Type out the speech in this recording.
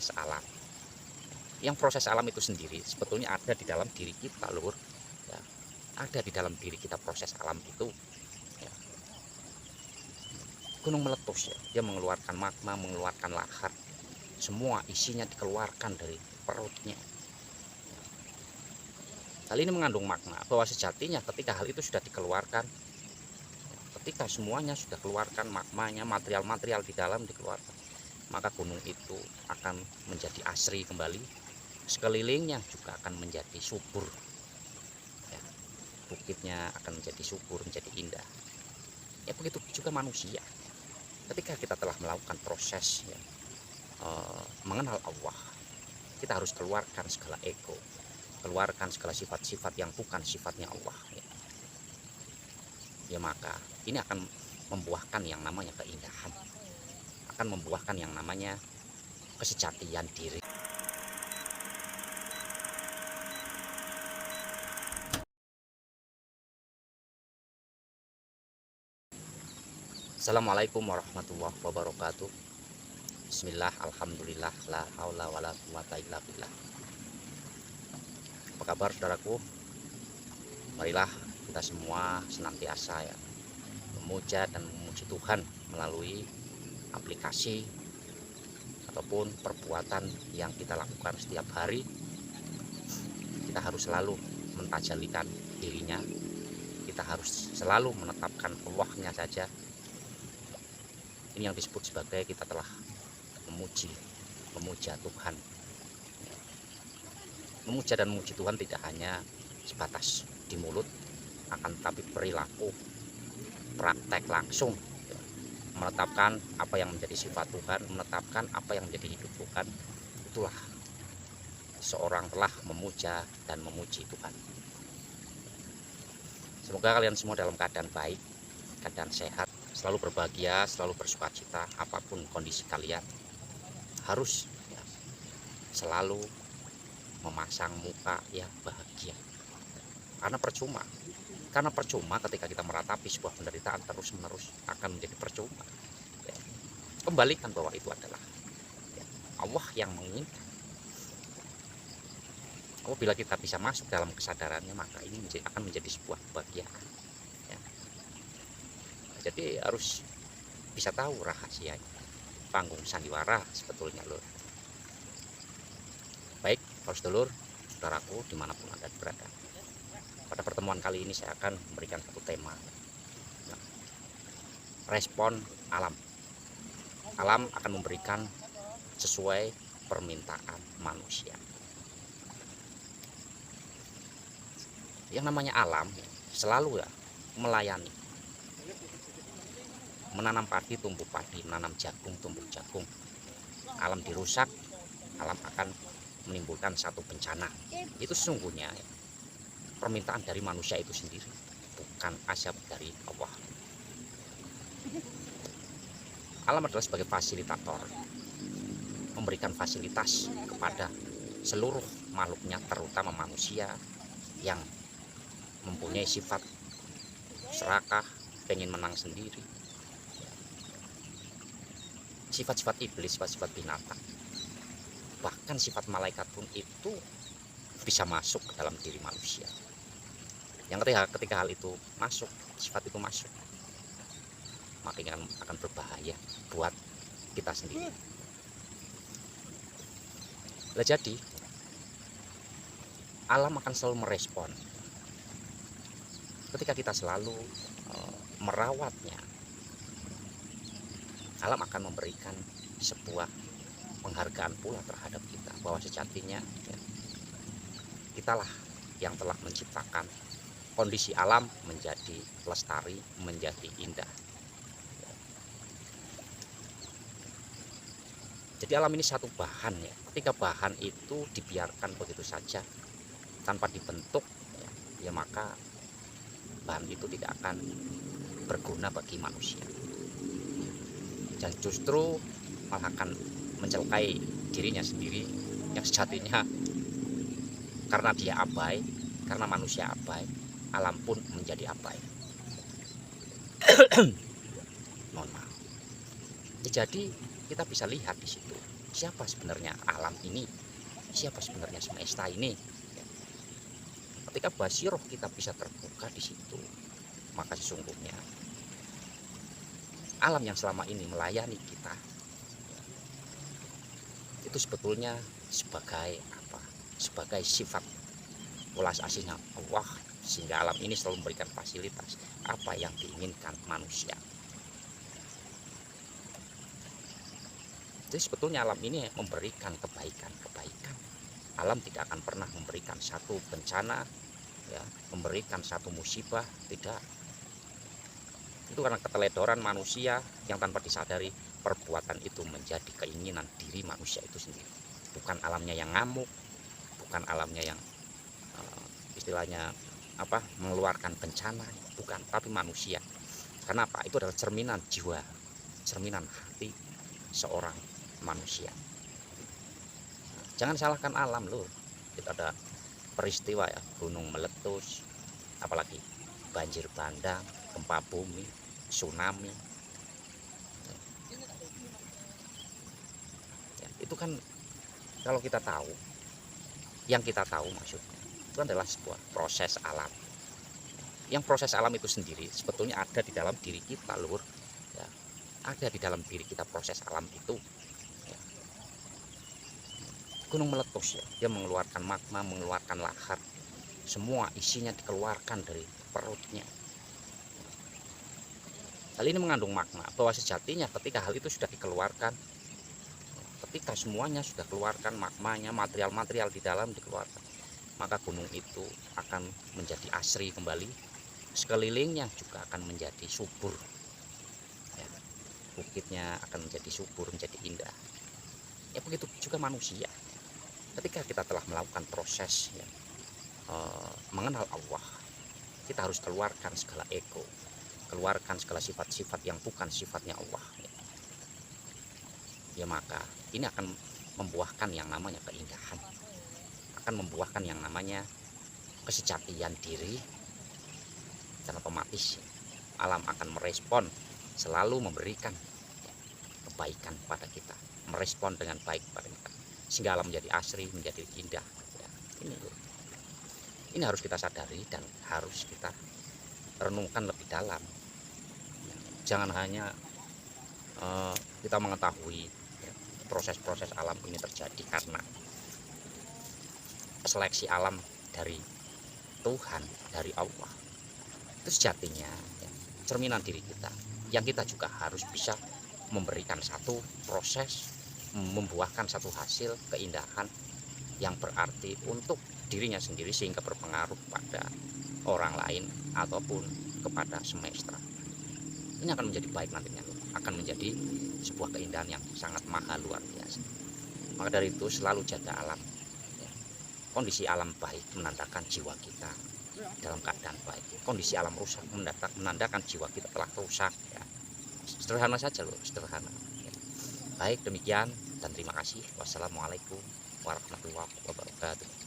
proses alam. Yang proses alam itu sendiri sebetulnya ada di dalam diri kita, lur. Ya, ada di dalam diri kita proses alam itu. Ya. Gunung meletus ya, dia mengeluarkan magma, mengeluarkan lahar. Semua isinya dikeluarkan dari perutnya. Hal ini mengandung makna bahwa sejatinya ketika hal itu sudah dikeluarkan, ketika semuanya sudah keluarkan magmanya, material-material di dalam dikeluarkan, maka gunung itu akan menjadi asri kembali. Sekelilingnya juga akan menjadi subur. Ya, bukitnya akan menjadi subur, menjadi indah. Ya begitu juga manusia. Ketika kita telah melakukan proses ya, mengenal Allah, kita harus keluarkan segala ego, keluarkan segala sifat-sifat yang bukan sifatnya Allah. Ya maka ini akan membuahkan yang namanya keindahan, akan membuahkan yang namanya kesejatian diri. Assalamualaikum warahmatullahi wabarakatuh. Bismillah, alhamdulillah, la haula wala quwata illa billah. Apa kabar saudaraku? Marilah kita semua senantiasa ya memuja dan memuji Tuhan melalui aplikasi ataupun perbuatan yang kita lakukan setiap hari. Kita harus selalu mentajalikan dirinya, kita harus selalu menetapkan Allahnya saja. Ini yang disebut sebagai kita telah memuja Tuhan. Memuja dan memuji Tuhan tidak hanya sebatas di mulut, akan tetapi perilaku, praktek langsung, menetapkan apa yang menjadi sifat Tuhan, menetapkan apa yang menjadi hidup Tuhan. Itulah seorang telah memuja dan memuji Tuhan. Semoga kalian semua dalam keadaan baik, keadaan sehat, selalu berbahagia, selalu bersukacita. Apapun kondisi kalian, harus ya, selalu memasang muka yang bahagia. Karena percuma ketika kita meratapi sebuah penderitaan terus-menerus akan menjadi percuma. Ya. Kembalikan bahwa itu adalah ya, Allah yang menginginkan. Apabila kita bisa masuk dalam kesadarannya, maka ini akan menjadi sebuah kebahagiaan. Ya. Jadi harus bisa tahu rahasianya, panggung sandiwara sebetulnya, lur. Baik, sedulur, saudaraku dimanapun Anda berada. Pada pertemuan kali ini saya akan memberikan satu tema. Nah, respon alam. Alam akan memberikan sesuai permintaan manusia. Yang namanya alam selalu ya melayani. Menanam padi tumbuh padi, menanam jagung tumbuh jagung. Alam dirusak, alam akan menimbulkan satu bencana. Itu sesungguhnya ya, permintaan dari manusia itu sendiri, bukan azab dari Allah. Alam adalah sebagai fasilitator, memberikan fasilitas kepada seluruh makhluknya, terutama manusia yang mempunyai sifat serakah, pengen menang sendiri, sifat-sifat iblis, sifat-sifat binatang, bahkan sifat malaikat pun itu bisa masuk ke dalam diri manusia. Yang ketika hal itu masuk, sifat itu masuk, maka akan berbahaya buat kita sendiri. Nah, jadi alam akan selalu merespon ketika kita selalu merawatnya. Alam akan memberikan sebuah penghargaan pula terhadap kita, bahwa sejatinya ya, kitalah yang telah menciptakan kondisi alam menjadi lestari, menjadi indah. Jadi alam ini satu bahan ya. Ketika bahan itu dibiarkan begitu saja tanpa dibentuk ya maka bahan itu tidak akan berguna bagi manusia, dan justru malah akan mencelakai dirinya sendiri yang sejatinya karena dia abai, karena manusia abai, alam pun menjadi abai. Mohon maaf. Jadi kita bisa lihat di situ siapa sebenarnya alam ini, siapa sebenarnya semesta ini. Ketika basiroh kita bisa terbuka di situ, maka sesungguhnya alam yang selama ini melayani kita itu sebetulnya sebagai apa? Sebagai sifat welas asihnya Allah, sehingga alam ini selalu memberikan fasilitas apa yang diinginkan manusia. Jadi sebetulnya alam ini memberikan kebaikan-kebaikan. Alam tidak akan pernah memberikan satu bencana, ya, memberikan satu musibah, tidak. Itu karena keteledoran manusia yang tanpa disadari perbuatan itu menjadi keinginan diri manusia itu sendiri. Bukan alamnya yang ngamuk, bukan alamnya yang istilahnya apa, mengeluarkan bencana, bukan, tapi manusia. Karena apa? Itu adalah cerminan jiwa, cerminan hati seorang manusia. Jangan salahkan alam loh. Itu ada peristiwa ya, gunung meletus, apalagi banjir bandang, gempa bumi, tsunami. Ya, itu kan kalau kita tahu, yang kita tahu maksudnya itu adalah sebuah proses alam. Yang proses alam itu sendiri sebetulnya ada di dalam diri kita, lur. Ya, ada di dalam diri kita proses alam itu. Ya. Gunung meletus ya, dia mengeluarkan magma, mengeluarkan lahar, semua isinya dikeluarkan dari perutnya. Hal ini mengandung makna bahwa sejatinya ketika hal itu sudah dikeluarkan, ketika semuanya sudah keluarkan magmanya, material-material di dalam dikeluarkan, maka gunung itu akan menjadi asri kembali, sekelilingnya juga akan menjadi subur ya, bukitnya akan menjadi subur, menjadi indah. Ya begitu juga manusia, ketika kita telah melakukan proses ya, mengenal Allah, kita harus keluarkan segala ego, keluarkan segala sifat-sifat yang bukan sifatnya Allah ya, maka ini akan membuahkan yang namanya keindahan, akan membuahkan yang namanya kesejatian diri, dan otomatis alam akan merespon, selalu memberikan kebaikan pada kita, merespon dengan baik pada kita, sehingga alam menjadi asri, menjadi indah ya. Ini harus kita sadari dan harus kita renungkan lebih dalam. Jangan hanya kita mengetahui ya, proses-proses alam ini terjadi karena seleksi alam dari Tuhan, dari Allah. Itu sejatinya ya, cerminan diri kita, yang kita juga harus bisa memberikan satu proses, membuahkan satu hasil keindahan yang berarti untuk dirinya sendiri, sehingga berpengaruh pada orang lain ataupun kepada semesta. Ini akan menjadi baik nantinya, akan menjadi sebuah keindahan yang sangat mahal, luar biasa. Maka dari itu selalu jaga alam. Kondisi alam baik menandakan jiwa kita dalam keadaan baik. Kondisi alam rusak menandakan jiwa kita telah rusak ya. Sederhana saja loh, sederhana ya. Baik, demikian dan terima kasih. Wassalamualaikum warahmatullahi wabarakatuh.